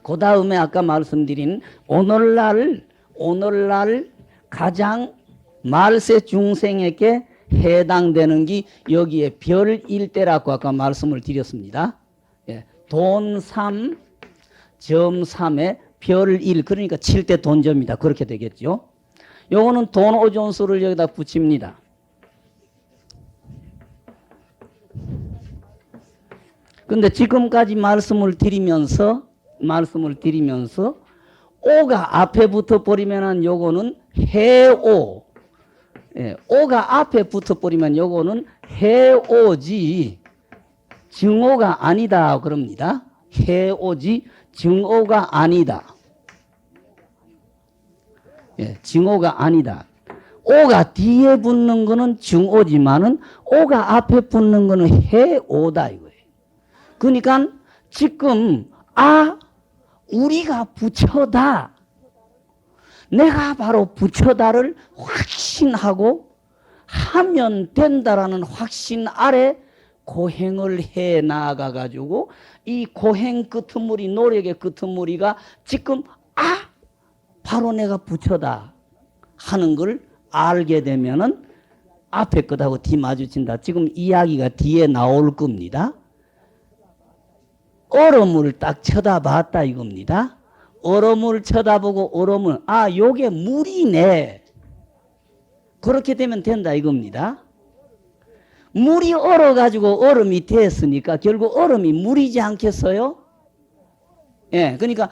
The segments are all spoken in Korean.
그 다음에 아까 말씀드린 오늘날 가장 말세 중생에게 해당되는 게 여기에 별 일대라고 아까 말씀을 드렸습니다. 예, 돈 3, 점 3에 별 1, 그러니까 7대 돈점이다. 그렇게 되겠죠. 요거는 돈 5존수를 여기다 붙입니다. 근데 지금까지 말씀을 드리면서 오가 앞에 붙어 버리면은 요거는 해오. 예, 오가 앞에 붙어 버리면 요거는 해오지 증오가 아니다 그럽니다. 해오지 증오가 아니다. 예, 증오가 아니다. 오가 뒤에 붙는 거는 증오지만은 오가 앞에 붙는 거는 해오다 이거예요. 그러니까 지금 우리가 부처다. 내가 바로 부처다를 확신하고 하면 된다라는 확신 아래 고행을 해 나아가 가지고 이 고행 끄트머리 노력의 끄트머리가 지금 바로 내가 부처다 하는 걸 알게 되면은 앞에 것하고 뒤 마주친다. 지금 이야기가 뒤에 나올 겁니다. 얼음을 딱 쳐다봤다 이겁니다. 얼음을 쳐다보고 얼음을 요게 물이네. 그렇게 되면 된다 이겁니다. 물이 얼어가지고 얼음이 됐으니까 결국 얼음이 물이지 않겠어요? 예, 그러니까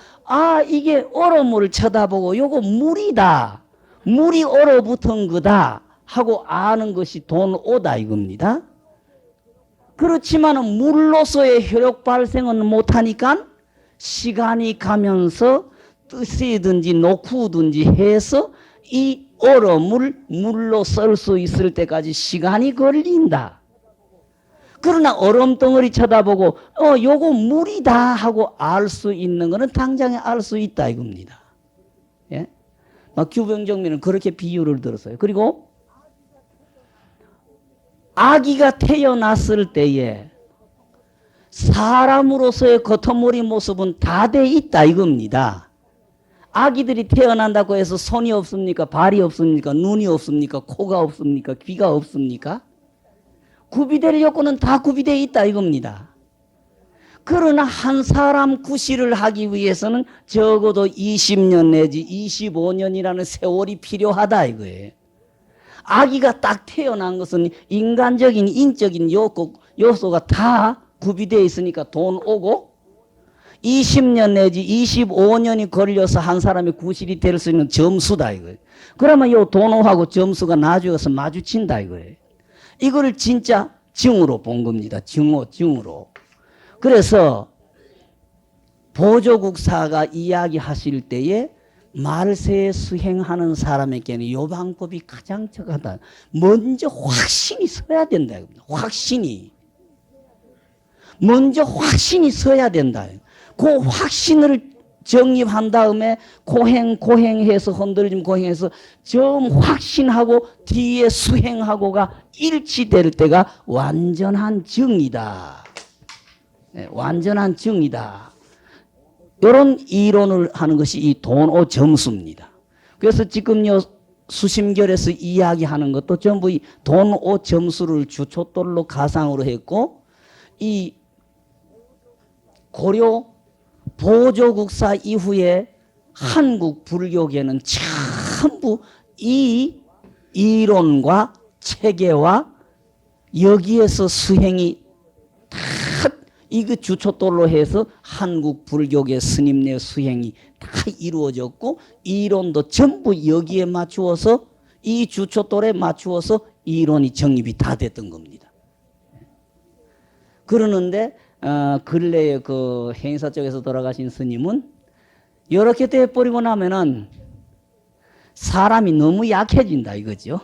이게 얼음을 쳐다보고 요거 물이다. 물이 얼어붙은 거다 하고 아는 것이 돈 5다 이겁니다. 그렇지만은 물로서의 혈육 발생은 못하니까 시간이 가면서 뜨시든지 녹후든지 해서 이 얼음을 물로 썰 수 있을 때까지 시간이 걸린다. 그러나 얼음 덩어리 쳐다보고 요거 물이다 하고 알 수 있는 거는 당장에 알 수 있다 이겁니다. 예? 규병정민은 그렇게 비유를 들었어요. 그리고 아기가 태어났을 때에 사람으로서의 겉머리 모습은 다 돼 있다 이겁니다. 아기들이 태어난다고 해서 손이 없습니까? 발이 없습니까? 눈이 없습니까? 코가 없습니까? 귀가 없습니까? 구비될 요건은 다 구비되어 있다 이겁니다. 그러나 한 사람 구실을 하기 위해서는 적어도 20년 내지 25년이라는 세월이 필요하다 이거예요. 아기가 딱 태어난 것은 인간적인 인적인 요소가 다 구비되어 있으니까 돈 오고 20년 내지 25년이 걸려서 한 사람이 구실이 될 수 있는 점수다 이거예요. 그러면 요 돈오하고 점수가 나중에 가서 마주친다 이거예요. 이거를 진짜 증으로 본 겁니다. 증으로. 그래서 보조국사가 이야기하실 때에 말세에 수행하는 사람에게는 이 방법이 가장 적하다. 먼저 확신이 서야 된다. 먼저 확신이 서야 된다. 그 확신을 정립한 다음에 고행해서 흔들림 고행해서 좀 확신하고 뒤에 수행하고가 일치될 때가 완전한 정이다. 네, 완전한 정이다. 이런 이론을 하는 것이 이 돈오 점수입니다. 그래서 지금 요 수심결에서 이야기하는 것도 전부 이 돈오 점수를 주초돌로 가상으로 했고 이 고려 보조국사 이후에 한국 불교계는 전부 이 이론과 체계와 여기에서 수행이 다 이거 주초돌로 해서 한국 불교계 스님네 수행이 다 이루어졌고 이론도 전부 여기에 맞추어서 이 주초돌에 맞추어서 이론이 정립이 다 됐던 겁니다. 그러는데 근래에 그 해인사 쪽에서 돌아가신 스님은 이렇게 돼버리고 나면은 사람이 너무 약해진다 이거죠.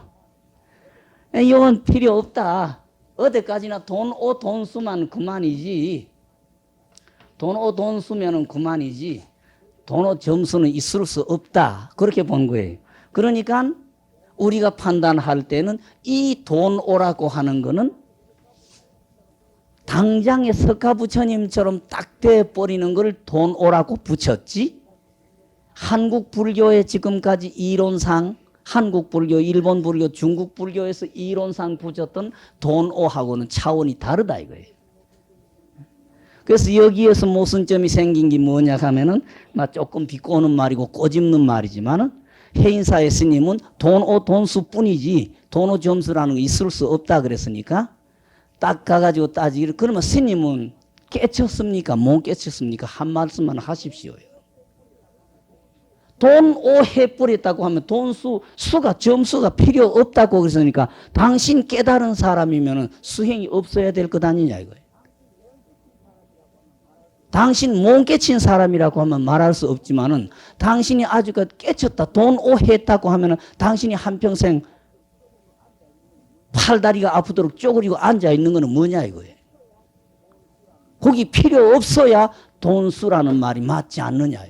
이건 필요 없다. 어디까지나 돈 수만 그만이지. 돈 수면은 그만이지. 돈 점수는 있을 수 없다. 그렇게 본 거예요. 그러니까 우리가 판단할 때는 이 돈 오라고 하는 거는 당장에 석가부처님처럼 딱 돼버리는 걸 돈오라고 붙였지. 한국 불교의 지금까지 이론상 한국 불교, 일본 불교, 중국 불교에서 이론상 붙였던 돈오하고는 차원이 다르다 이거예요. 그래서 여기에서 모순점이 생긴 게 뭐냐 하면은 조금 비꼬는 말이고 꼬집는 말이지만은 해인사의 스님은 돈오 돈수뿐이지 돈오 점수라는 거 있을 수 없다 그랬으니까 딱 가가지고 따지기를 그러면 스님은 깨쳤습니까? 못 깨쳤습니까? 한 말씀만 하십시오. 돈오 해버렸다고 하면 수가 점수가 필요 없다고 그랬으니까 당신 깨달은 사람이면 수행이 없어야 될 것 아니냐 이거예요. 당신 못 깨친 사람이라고 하면 말할 수 없지만은 당신이 아직까지 깨쳤다 돈오 했다고 하면은 당신이 한평생 팔다리가 아프도록 쪼그리고 앉아있는 거는 뭐냐 이거예요. 거기 필요 없어야 돈수라는 말이 맞지 않느냐.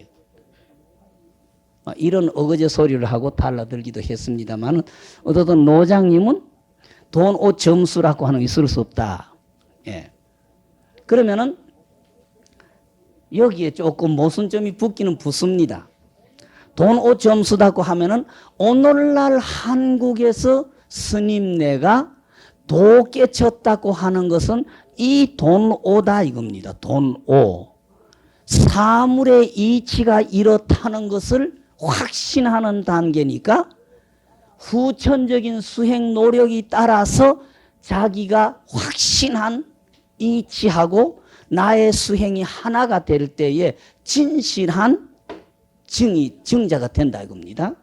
이런 어거제 소리를 하고 달라들기도 했습니다만 어쨌든 노장님은 돈오 점수라고 하는 게 있을 수 없다. 예. 그러면은 여기에 조금 모순점이 붙기는 붙습니다. 돈오 점수다고 하면은 오늘날 한국에서 스님네가 도 깨쳤다고 하는 것은 이 돈오다 이겁니다. 돈오. 사물의 이치가 이렇다는 것을 확신하는 단계니까 후천적인 수행 노력이 따라서 자기가 확신한 이치하고 나의 수행이 하나가 될 때에 진실한 증자가 된다 이겁니다.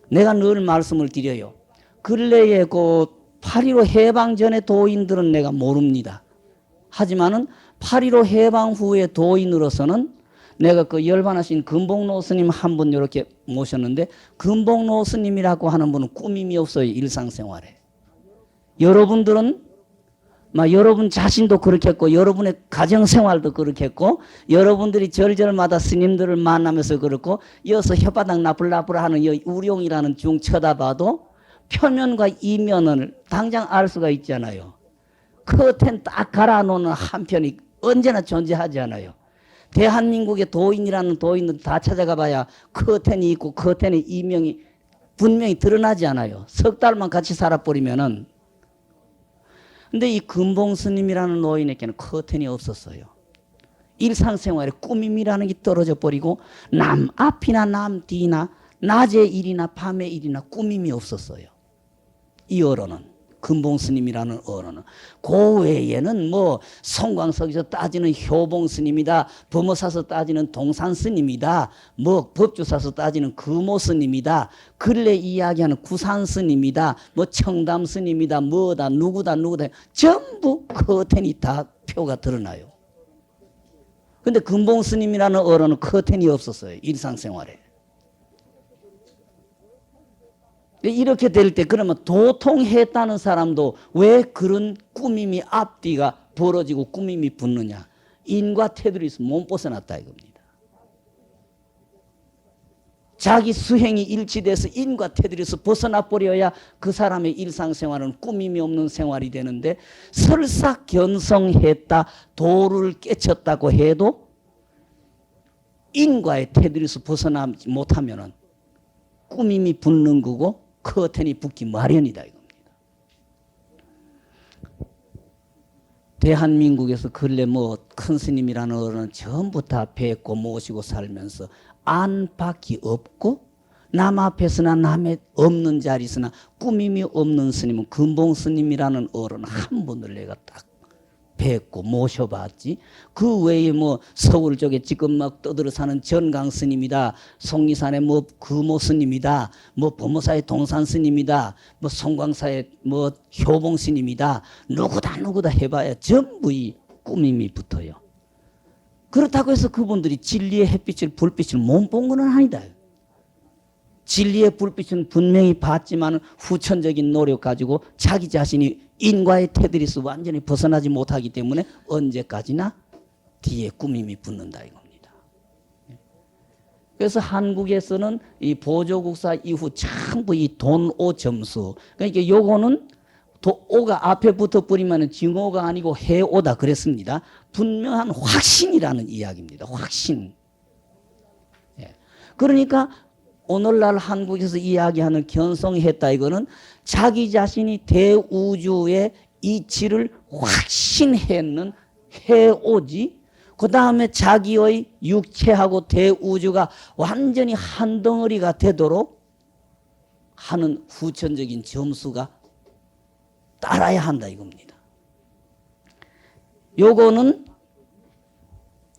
내가 늘 말씀을 드려요. 근래에 그 8.15 해방 전의 도인들은 내가 모릅니다. 하지만은 8.15 해방 후의 도인으로서는 내가 그 열반하신 금복로 스님 한 분 이렇게 모셨는데 금복로 스님이라고 하는 분은 꾸밈이 없어요. 일상생활에. 여러분들은 여러분 자신도 그렇겠고 여러분의 가정생활도 그렇겠고 여러분들이 절절마다 스님들을 만나면서 그렇고 여기서 혓바닥 나불나불하는 우룡이라는 중 쳐다봐도 표면과 이면을 당장 알 수가 있잖아요. 커튼 딱 갈아놓는 한편이 언제나 존재하지 않아요. 대한민국의 도인이라는 도인은 다 찾아가 봐야 커튼이 있고 커튼의 이명이 분명히 드러나지 않아요. 석 달만 같이 살아버리면은. 근데 이 금봉스님이라는 노인에게는 커튼이 없었어요. 일상생활에 꾸밈이라는 게 떨어져 버리고 남 앞이나 남 뒤나 낮의 일이나 밤의 일이나 꾸밈이 없었어요. 이 어른은. 금봉스님이라는 어른은. 그 외에는 송광석에서 따지는 효봉스님이다. 범어사서 따지는 동산스님이다. 법주사서 따지는 금오스님이다. 근래 이야기하는 구산스님이다. 청담스님이다. 누구다. 전부 커튼이 다 표가 드러나요. 근데 금봉스님이라는 어른은 커튼이 없었어요. 일상생활에. 이렇게 될 때 그러면 도통했다는 사람도 왜 그런 꾸밈이 앞뒤가 벌어지고 꾸밈이 붙느냐. 인과 테두리에서 못 벗어났다 이겁니다. 자기 수행이 일치돼서 인과 테두리에서 벗어나 버려야 그 사람의 일상생활은 꾸밈이 없는 생활이 되는데 설사 견성했다 도를 깨쳤다고 해도 인과의 테두리에서 벗어나지 못하면은 꾸밈이 붙는 거고 커튼이 붙기 마련이다 이겁니다. 대한민국에서 근래 큰 스님이라는 어른은 전부 다 뵙고 모시고 살면서 안팎이 없고 남 앞에서나 남의 없는 자리에서나 꾸밈이 없는 스님은 금봉 스님이라는 어른 한 분을 내가 딱 뵙고 모셔봤지. 그 외에 서울 쪽에 지금 떠들어 사는 전강 스님이다. 송리산의 금오 스님이다. 범어사의 동산 스님이다. 송광사의 효봉 스님이다. 누구다 해봐야 전부 이 꾸밈이 붙어요. 그렇다고 해서 그분들이 진리의 햇빛을 불빛을 못 본 건 아니다. 진리의 불빛은 분명히 봤지만 후천적인 노력 가지고 자기 자신이 인과의 테두리에서 완전히 벗어나지 못하기 때문에 언제까지나 뒤에 꾸밈이 붙는다 이겁니다. 그래서 한국에서는 이 보조국사 이후 전부 이 돈오 점수. 그러니까 요거는 오가 앞에 붙어버리면 징오가 아니고 해오다 그랬습니다. 분명한 확신이라는 이야기입니다. 확신. 예. 그러니까 오늘날 한국에서 이야기하는 견성했다 이거는 자기 자신이 대우주의 이치를 확신했는 해오지. 그 다음에 자기의 육체하고 대우주가 완전히 한 덩어리가 되도록 하는 후천적인 점수가 따라야 한다 이겁니다. 요거는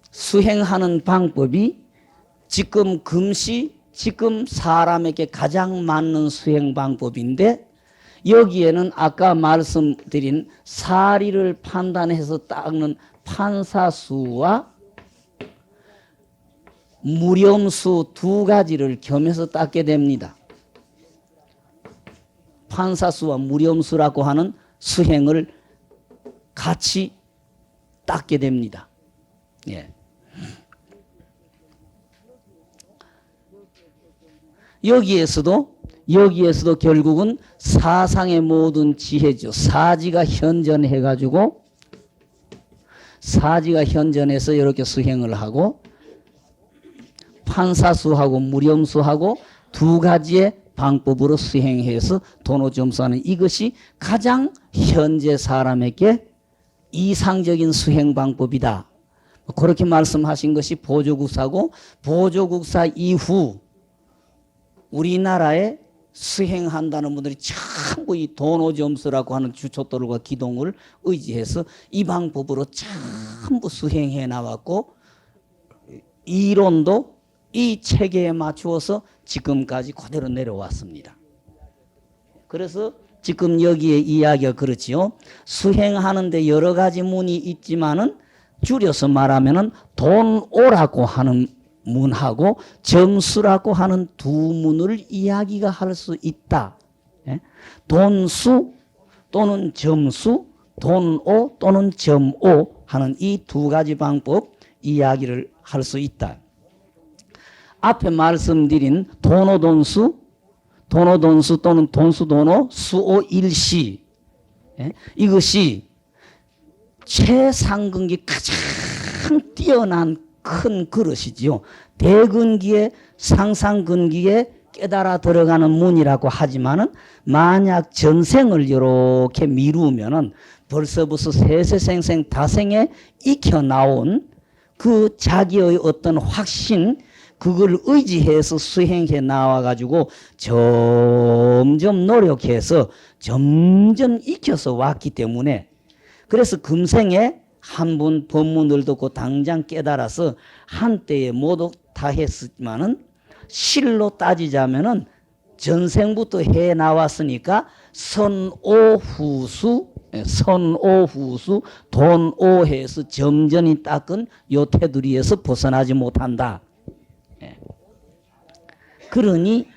수행하는 방법이 지금 지금 사람에게 가장 맞는 수행 방법인데 여기에는 아까 말씀드린 사리를 판단해서 닦는 판사수와 무렴수 두 가지를 겸해서 닦게 됩니다. 판사수와 무렴수라고 하는 수행을 같이 닦게 됩니다. 예. 여기에서도 결국은 사상의 모든 지혜죠. 사지가 현전해서 이렇게 수행을 하고 판사수하고 무렴수하고 두 가지의 방법으로 수행해서 도노점수하는 이것이 가장 현재 사람에게 이상적인 수행 방법이다. 그렇게 말씀하신 것이 보조국사고 보조국사 이후 우리나라에 수행한다는 분들이 전부 이 도노점수라고 하는 주초도를과 기동을 의지해서 이 방법으로 전부 수행해 나왔고 이론도 이 체계에 맞추어서 지금까지 그대로 내려왔습니다. 그래서 지금 여기에 이야기가 그렇지요. 수행하는데 여러 가지 문이 있지만은 줄여서 말하면은 돈오라고 하는 문하고 점수라고 하는 두 문을 이야기가 할 수 있다. 예? 돈수 또는 점수, 돈오 또는 점오 하는 이 두 가지 방법 이야기를 할 수 있다. 앞에 말씀드린 도노돈수 또는 돈수도노 수오일시 이것이 최상근기 가장 뛰어난 큰 그릇이지요. 대근기에 상상근기에 깨달아 들어가는 문이라고 하지만은 만약 전생을 이렇게 미루면은 벌써부터 세세생생 다생에 익혀 나온 그 자기의 어떤 확신 그걸 의지해서 수행해 나와가지고 점점 노력해서 점점 익혀서 왔기 때문에 그래서 금생에 한 분 법문을 듣고 당장 깨달아서 한때에 모두 다 했지만은 실로 따지자면은 전생부터 해 나왔으니까 선오후수 돈오해서 점전히 닦은 요 테두리에서 벗어나지 못한다. 그러니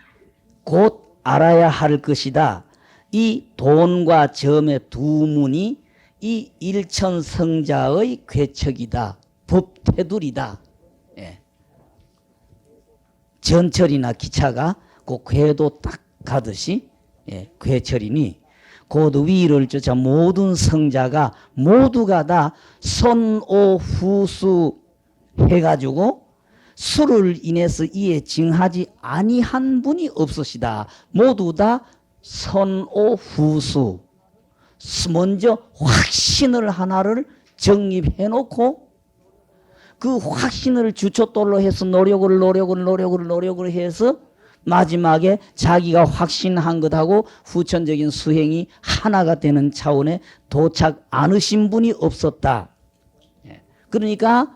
곧 알아야 할 것이다. 이 돈과 점의 두 문이 이 일천성자의 괴척이다. 법테두리다. 예. 전철이나 기차가 그 궤도 딱 가듯이 괴철이니 곧 위를 쫓아 모든 성자가 모두가 다 선오후수 해가지고 수를 인해서 이에 징하지 아니한 분이 없으시다. 모두 다 선오후수 먼저 확신을 하나를 정립해 놓고 그 확신을 주춧돌로 해서 노력을 해서 마지막에 자기가 확신한 것하고 후천적인 수행이 하나가 되는 차원에 도착 않으신 분이 없었다. 그러니까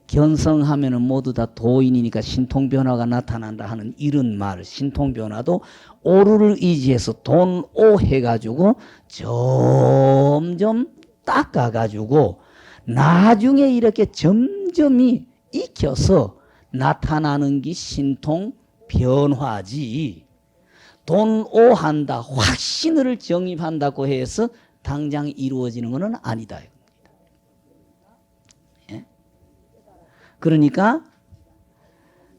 견성하면은 모두 다 도인이니까 신통변화가 나타난다 하는 이런 말, 신통변화도 오루를 의지해서 돈오 해가지고 점점 닦아가지고 나중에 이렇게 점점이 익혀서 나타나는 게 신통변화지. 돈오한다, 확신을 정립한다고 해서 당장 이루어지는 것은 아니다. 그러니까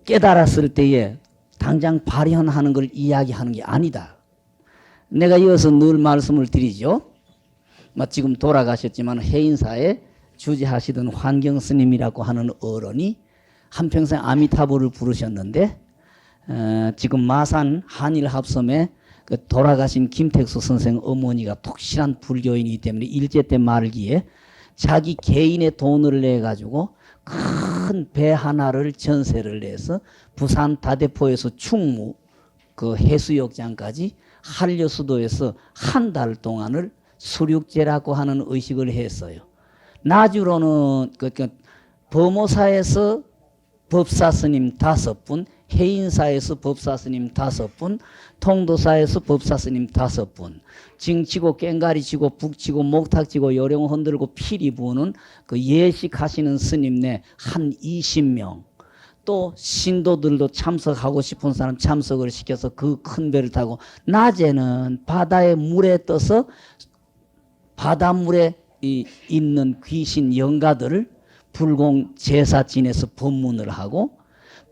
깨달았을 때에 당장 발현하는 걸 이야기하는 게 아니다. 내가 이어서 늘 말씀을 드리죠. 지금 돌아가셨지만 해인사에 주재하시던 환경스님이라고 하는 어른이 한평생 아미타불을 부르셨는데 지금 마산 한일합섬에 그 돌아가신 김택수 선생 어머니가 독실한 불교인이기 때문에 일제 때 말기에 자기 개인의 돈을 내 가지고 큰 배 하나를 전세를 내서 부산 다대포에서 충무 그 해수욕장까지 한려수도에서 한 달 동안을 수륙제라고 하는 의식을 했어요. 나주로는 범오사에서 법사스님 5분, 해인사에서 법사스님 5분, 통도사에서 법사스님 5분, 징치고 깽가리치고 북치고 목탁치고 요령 흔들고 피리 부는 그 예식하시는 스님네 한 20명, 또 신도들도 참석하고 싶은 사람 참석을 시켜서 그 큰 배를 타고 낮에는 바다의 물에 떠서 바닷물에 있는 귀신 영가들을 불공 제사 지내서 법문을 하고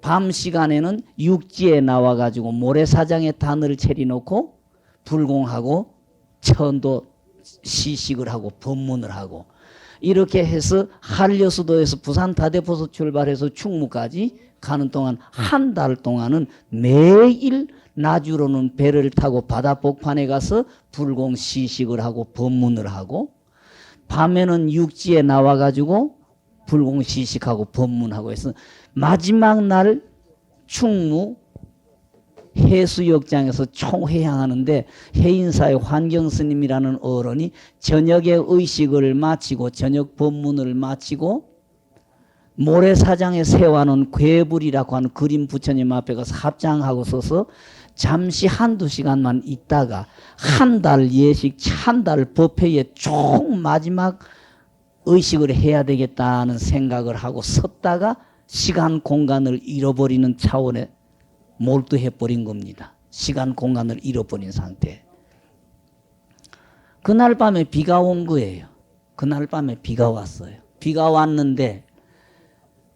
밤 시간에는 육지에 나와가지고 모래사장에 단을 채리놓고 불공하고 천도 시식을 하고 법문을 하고 이렇게 해서 한려수도에서 부산 다대포에서 출발해서 충무까지 가는 동안 한 달 동안은 매일 나주로는 배를 타고 바다 복판에 가서 불공 시식을 하고 법문을 하고 밤에는 육지에 나와가지고 불공 시식하고 법문하고 해서 마지막 날 충무 해수욕장에서 총회향하는데 해인사의 환경스님이라는 어른이 저녁에 의식을 마치고 저녁 법문을 마치고 모래사장에 세워놓은 괴불이라고 하는 그림 부처님 앞에 가서 합장하고 서서 잠시 한두 시간만 있다가 한 달 예식 한 달 법회에 총 마지막 의식을 해야 되겠다는 생각을 하고 섰다가 시간 공간을 잃어버리는 차원에 몰두해버린 겁니다. 시간 공간을 잃어버린 상태. 그날 밤에 비가 온 거예요. 그날 밤에 비가 왔어요. 비가 왔는데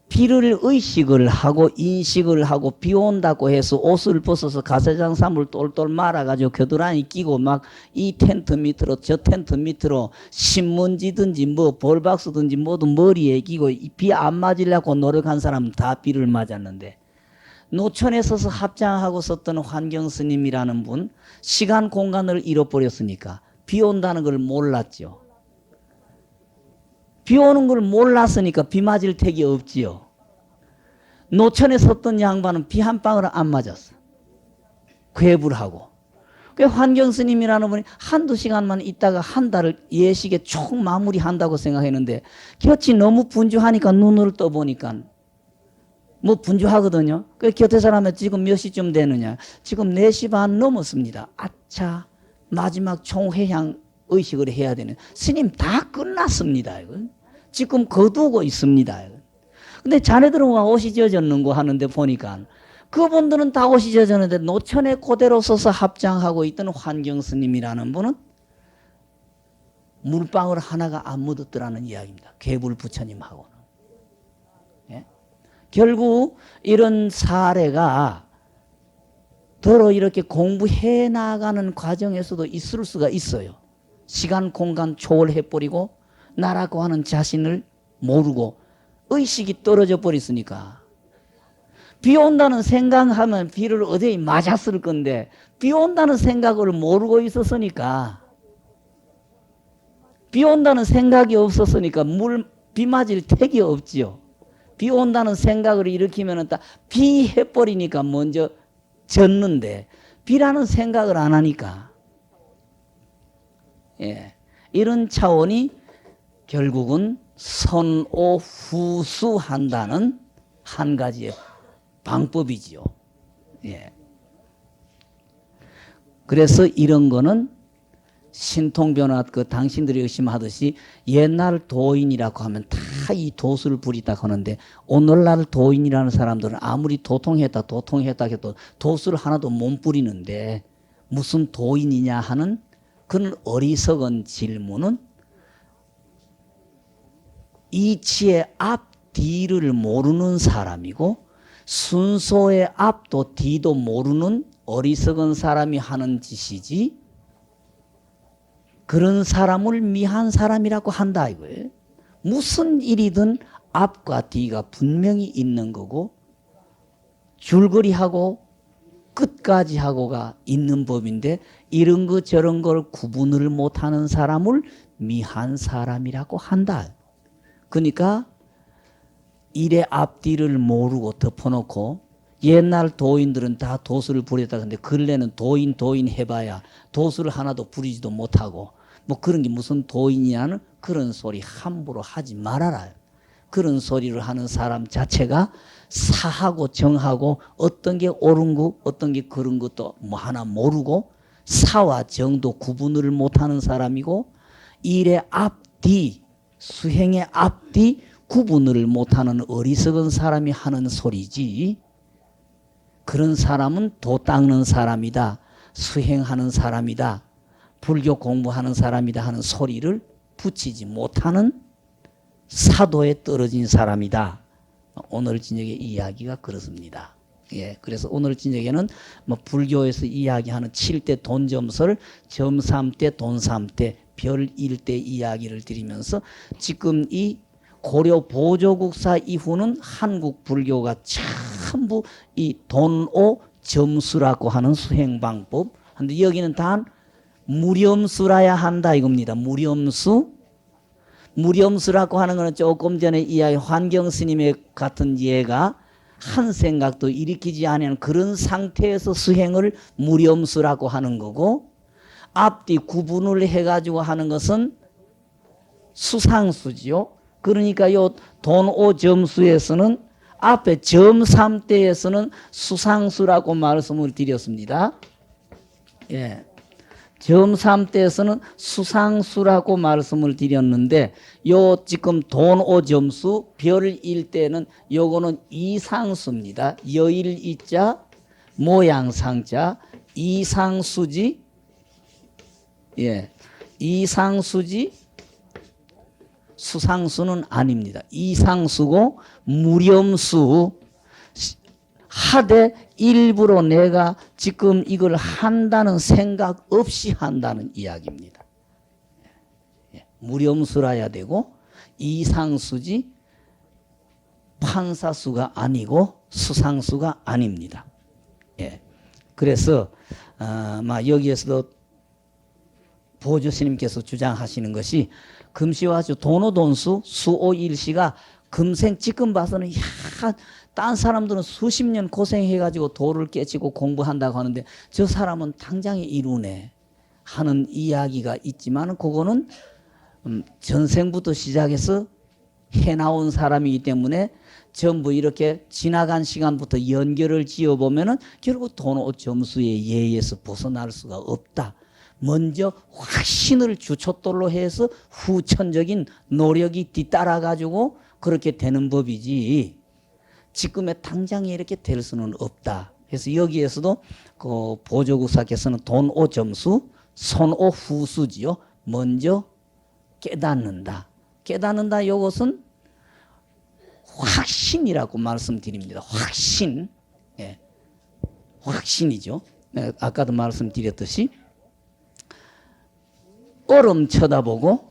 비를 의식을 하고 인식을 하고 비 온다고 해서 옷을 벗어서 가세장삼을 똘똘 말아가지고 겨드랑이 끼고 막 이 텐트 밑으로 저 텐트 밑으로 신문지든지 뭐 볼박스든지 모두 머리에 끼고 비 안 맞으려고 노력한 사람은 다 비를 맞았는데 노천에 서서 합장하고 썼던 환경스님이라는 분 시간 공간을 잃어버렸으니까 비 온다는 걸 몰랐죠. 비 오는 걸 몰랐으니까 비 맞을 택이 없지요. 노천에 섰던 양반은 비 한 방울 안 맞았어. 괴불하고. 그 환경스님이라는 분이 한두 시간만 있다가 한 달을 예식에 총 마무리한다고 생각했는데 곁이 너무 분주하니까 눈을 떠보니까 뭐 분주하거든요. 그 곁에 사람은 지금 몇 시쯤 되느냐. 지금 4시 반 넘었습니다. 아차 마지막 총회향 의식을 해야 되는 스님 다 끝났습니다. 이건. 지금 거두고 있습니다. 근데 자네들은 와 옷이 젖었는고 하는데 보니까 그분들은 다 옷이 젖었는데 노천에 그대로 서서 합장하고 있던 환경스님이라는 분은 물방울 하나가 안 묻었더라는 이야기입니다. 괴불 부처님하고는. 예? 결국 이런 사례가 더러 이렇게 공부해 나가는 과정에서도 있을 수가 있어요. 시간 공간 초월해버리고 나라고 하는 자신을 모르고 의식이 떨어져 버렸으니까 비 온다는 생각하면 비를 어디 맞았을 건데 비 온다는 생각을 모르고 있었으니까 비 온다는 생각이 없었으니까 비 맞을 택이 없지요. 비 온다는 생각을 일으키면 딱 비 해버리니까 먼저 졌는데 비라는 생각을 안 하니까 예, 이런 차원이 결국은 선오후수한다는 한 가지의 방법이지요. 예. 그래서 이런 거는 신통변화 당신들이 의심하듯이 옛날 도인이라고 하면 다 이 도수를 부리다 하는데 오늘날 도인이라는 사람들은 아무리 도통했다 해도 도수를 하나도 못 부리는데 무슨 도인이냐 하는 그런 어리석은 질문은 이치의 앞 뒤를 모르는 사람이고 순소의 앞도 뒤도 모르는 어리석은 사람이 하는 짓이지 그런 사람을 미한 사람이라고 한다 이거예요. 무슨 일이든 앞과 뒤가 분명히 있는 거고 줄거리 하고 끝까지 하고가 있는 법인데 이런 거 저런 걸 구분을 못하는 사람을 미한 사람이라고 한다. 그러니까 일의 앞뒤를 모르고 덮어놓고 옛날 도인들은 다 도수를 부렸다 근데 근래는 도인 해봐야 도수를 하나도 부리지도 못하고 뭐 그런 게 무슨 도인이냐는 그런 소리 함부로 하지 말아라. 그런 소리를 하는 사람 자체가 사하고 정하고 어떤 게 옳은 거 어떤 게 그런 것도 뭐 하나 모르고 사와 정도 구분을 못하는 사람이고 일의 앞뒤 수행의 앞뒤 구분을 못하는 어리석은 사람이 하는 소리지. 그런 사람은 도 닦는 사람이다. 수행하는 사람이다. 불교 공부하는 사람이다 하는 소리를 붙이지 못하는 사도에 떨어진 사람이다. 오늘 저녁의 이야기가 그렇습니다. 예, 그래서 오늘 저녁에는 뭐 불교에서 이야기하는 7대 돈점설, 점 3대, 돈 3대, 별 1대 이야기를 드리면서 지금 이 고려 보조국사 이후는 한국 불교가 전부 이 돈오 점수라고 하는 수행 방법. 근데 여기는 단 무렴수라야 한다 이겁니다. 무렴수라고 하는 것은 조금 전에 이야기 환경 스님의 같은 예가 한 생각도 일으키지 않은 그런 상태에서 수행을 무렴수라고 하는 거고 앞뒤 구분을 해가지고 하는 것은 수상수지요. 그러니까 요 돈오점수에서는 앞에 점3대에서는 수상수라고 말씀을 드렸습니다. 예. 점3대에서는 수상수라고 말씀을 드렸는데 요 지금 돈오점수 별 1대는 요거는 이상수입니다. 여일 이자 모양상자 이상수지 예. 이상수지 수상수는 아닙니다. 이상수고 무렴수 하되 일부러 내가 지금 이걸 한다는 생각 없이 한다는 이야기입니다. 무렴수라야 되고 이상수지 판사수가 아니고 수상수가 아닙니다. 예. 그래서 여기에서도 보조스님께서 주장하시는 것이 금시와주 돈오돈수 수오일시가 금생 지금 봐서는 딴 사람들은 수십 년 고생해가지고 도를 깨치고 공부한다고 하는데 저 사람은 당장에 이루네 하는 이야기가 있지만 그거는 전생부터 시작해서 해나온 사람이기 때문에 전부 이렇게 지나간 시간부터 연결을 지어보면은 결국 돈오점수의 예에서 벗어날 수가 없다. 먼저 확신을 주춧돌로 해서 후천적인 노력이 뒤따라가지고 그렇게 되는 법이지 지금의 당장에 이렇게 될 수는 없다. 그래서 여기에서도 그 보조국사께서는 돈오점수, 손오후수지요. 먼저 깨닫는다. 깨닫는다 이것은 확신이라고 말씀드립니다. 확신. 예. 확신이죠. 아까도 말씀드렸듯이 얼음 쳐다보고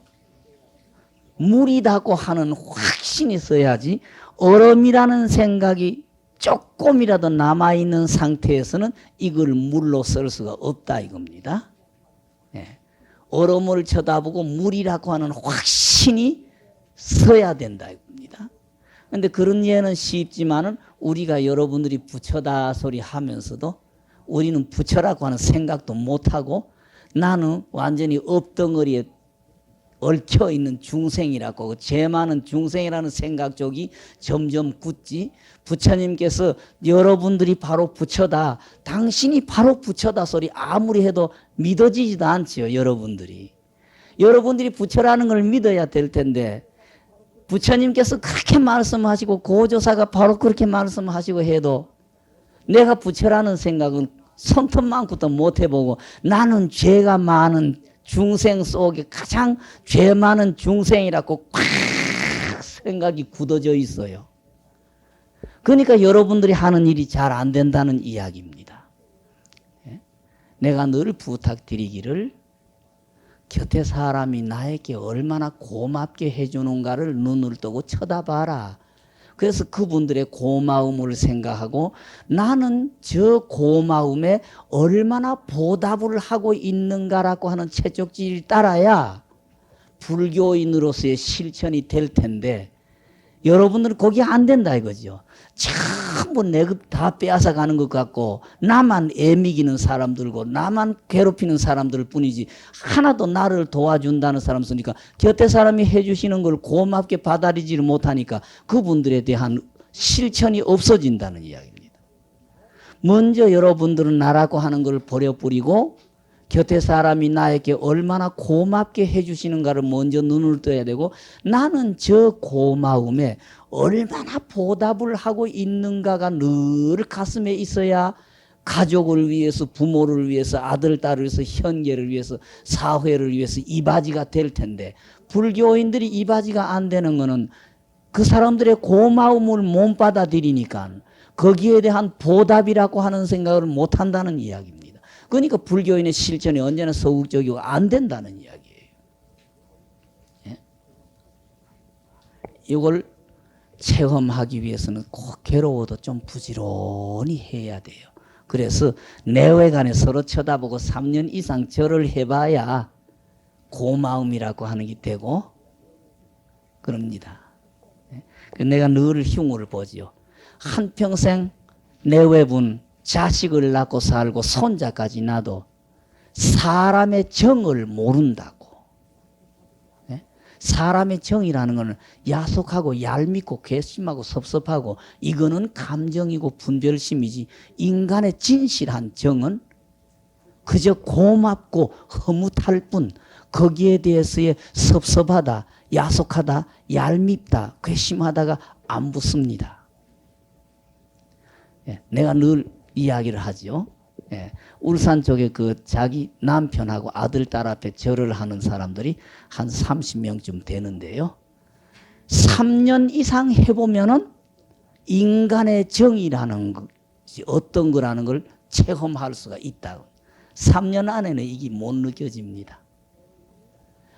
물이다고 하는 확신이 있어야지 얼음이라는 생각이 조금이라도 남아있는 상태에서는 이걸 물로 쓸 수가 없다 이겁니다. 예. 얼음을 쳐다보고 물이라고 하는 확신이 서야 된다 이겁니다. 그런데 그런 예는 쉽지만은 우리가 여러분들이 부처다 소리 하면서도 우리는 부처라고 하는 생각도 못하고 나는 완전히 엎덩어리에 얽혀있는 중생이라고 죄 많은 중생이라는 생각 쪽이 점점 굳지 부처님께서 여러분들이 바로 부처다 당신이 바로 부처다 소리 아무리 해도 믿어지지도 않지요. 여러분들이 부처라는 걸 믿어야 될 텐데 부처님께서 그렇게 말씀하시고 고조사가 바로 그렇게 말씀하시고 해도 내가 부처라는 생각은 손톱만큼도 못 해보고 나는 죄가 많은 중생 속에 가장 죄 많은 중생이라고 꽉 생각이 굳어져 있어요. 그러니까 여러분들이 하는 일이 잘 안 된다는 이야기입니다. 내가 늘 부탁드리기를 곁에 사람이 나에게 얼마나 고맙게 해주는가를 눈을 뜨고 쳐다봐라. 그래서 그분들의 고마움을 생각하고 나는 저 고마움에 얼마나 보답을 하고 있는가라고 하는 채찍질을 따라야 불교인으로서의 실천이 될 텐데 여러분들은 거기 안 된다 이거죠. 전부 내급 다 빼앗아 가는 것 같고 나만 애미기는 사람들고 나만 괴롭히는 사람들 뿐이지 하나도 나를 도와준다는 사람 쓰니까 곁에 사람이 해주시는 걸 고맙게 받아들이지를 못하니까 그분들에 대한 실천이 없어진다는 이야기입니다. 먼저 여러분들은 나라고 하는 걸 버려버리고 곁에 사람이 나에게 얼마나 고맙게 해주시는가를 먼저 눈을 떠야 되고 나는 저 고마움에 얼마나 보답을 하고 있는가가 늘 가슴에 있어야 가족을 위해서 부모를 위해서 아들 딸을 위해서 형제를 위해서 사회를 위해서 이바지가 될 텐데 불교인들이 이바지가 안 되는 거는 그 사람들의 고마움을 못 받아들이니까 거기에 대한 보답이라고 하는 생각을 못 한다는 이야기입니다. 그러니까 불교인의 실천이 언제나 소극적이고 안 된다는 이야기예요. 예? 이걸 체험하기 위해서는 꼭 괴로워도 좀 부지런히 해야 돼요. 그래서 내외간에 서로 쳐다보고 3년 이상 절을 해봐야 고마움이라고 하는 게 되고 그럽니다. 예? 내가 늘 흉을 보지요. 한평생 내외분 자식을 낳고 살고 손자까지 낳아도 사람의 정을 모른다고. 네? 사람의 정이라는 것은 야속하고 얄밉고 괘씸하고 섭섭하고 이거는 감정이고 분별심이지 인간의 진실한 정은 그저 고맙고 허무탈 뿐 거기에 대해서의 섭섭하다, 야속하다, 얄밉다, 괘씸하다가 안 붙습니다. 예, 내가 늘 이야기를 하죠. 예, 울산 쪽에 그 자기 남편하고 아들 딸 앞에 절을 하는 사람들이 한 30명쯤 되는데요. 3년 이상 해보면은 인간의 정이라는 것이 어떤 거라는 걸 체험할 수가 있다고. 3년 안에는 이게 못 느껴집니다.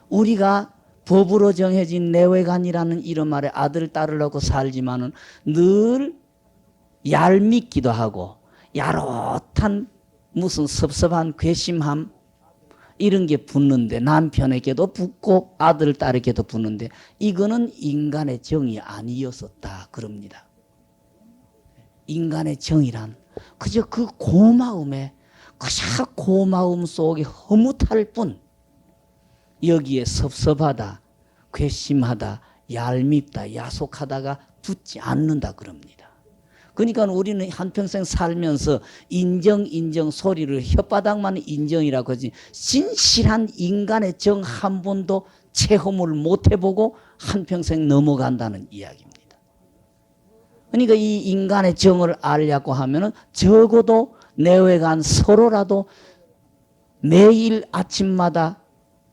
우리가 법으로 정해진 내외간이라는 이름 아래 아들 딸을 낳고 살지만은 늘 얄밉기도 하고 야릇한 무슨 섭섭한 괘씸함 이런 게 붙는데 남편에게도 붙고 아들 딸에게도 붙는데 이거는 인간의 정이 아니었었다 그럽니다. 인간의 정이란 그저 그 고마움에 그저 고마움 속에 허무탈 뿐 여기에 섭섭하다, 괘씸하다, 얄밉다, 야속하다가 붙지 않는다 그럽니다. 그러니까 우리는 한평생 살면서 인정 소리를 혓바닥만 인정이라고 하지 진실한 인간의 정 한 번도 체험을 못 해보고 한평생 넘어간다는 이야기입니다. 그러니까 이 인간의 정을 알려고 하면은 적어도 내외간 서로라도 매일 아침마다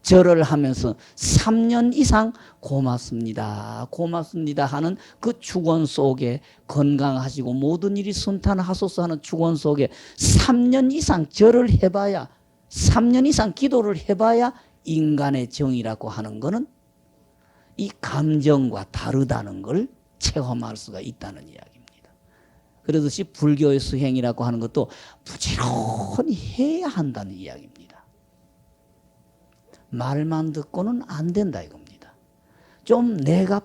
절을 하면서 3년 이상 고맙습니다. 고맙습니다 하는 그 축원 속에 건강하시고 모든 일이 순탄하소서 하는 축원 속에 3년 이상 절을 해봐야 3년 이상 기도를 해봐야 인간의 정이라고 하는 것은 이 감정과 다르다는 걸 체험할 수가 있다는 이야기입니다. 그러듯이 불교의 수행이라고 하는 것도 부지런히 해야 한다는 이야기입니다. 말만 듣고는 안 된다 이겁니다. 좀 내가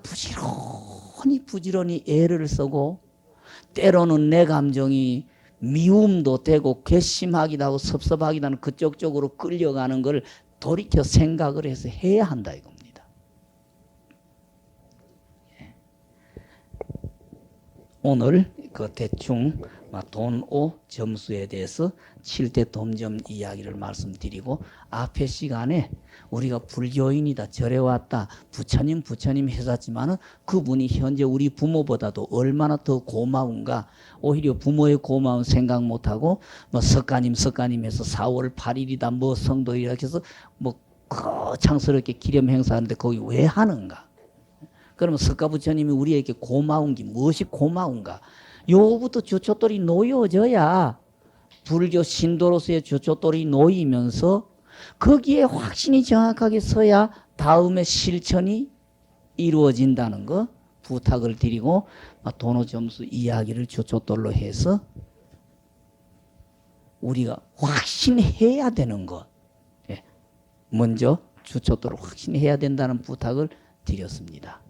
부지런히 애를 쓰고 때로는 내 감정이 미움도 되고 괘씸하기도 하고 섭섭하기도 하는 그쪽 쪽으로 끌려가는 걸 돌이켜 생각을 해서 해야 한다 이겁니다. 오늘 그 대충 돈오 점수에 대해서 7대 dom점 이야기를 말씀드리고 앞에 시간에 우리가 불교인이다 절에 왔다 부처님 했었지만은 그분이 현재 우리 부모보다도 얼마나 더 고마운가 오히려 부모의 고마운 생각 못하고 석가님 해서 4월 8일이다 성도이라 해서 거창스럽게 기념 행사하는데 거기 왜 하는가? 그러면 석가부처님이 우리에게 고마운 게 무엇이 고마운가? 요부터 주춧돌이 놓여져야 불교 신도로서의 주춧돌이 놓이면서 거기에 확신이 정확하게 서야 다음에 실천이 이루어진다는 거 부탁을 드리고 도노 점수 이야기를 주초돌로 해서 우리가 확신해야 되는 것. 예. 먼저 주초도를 확신해야 된다는 부탁을 드렸습니다.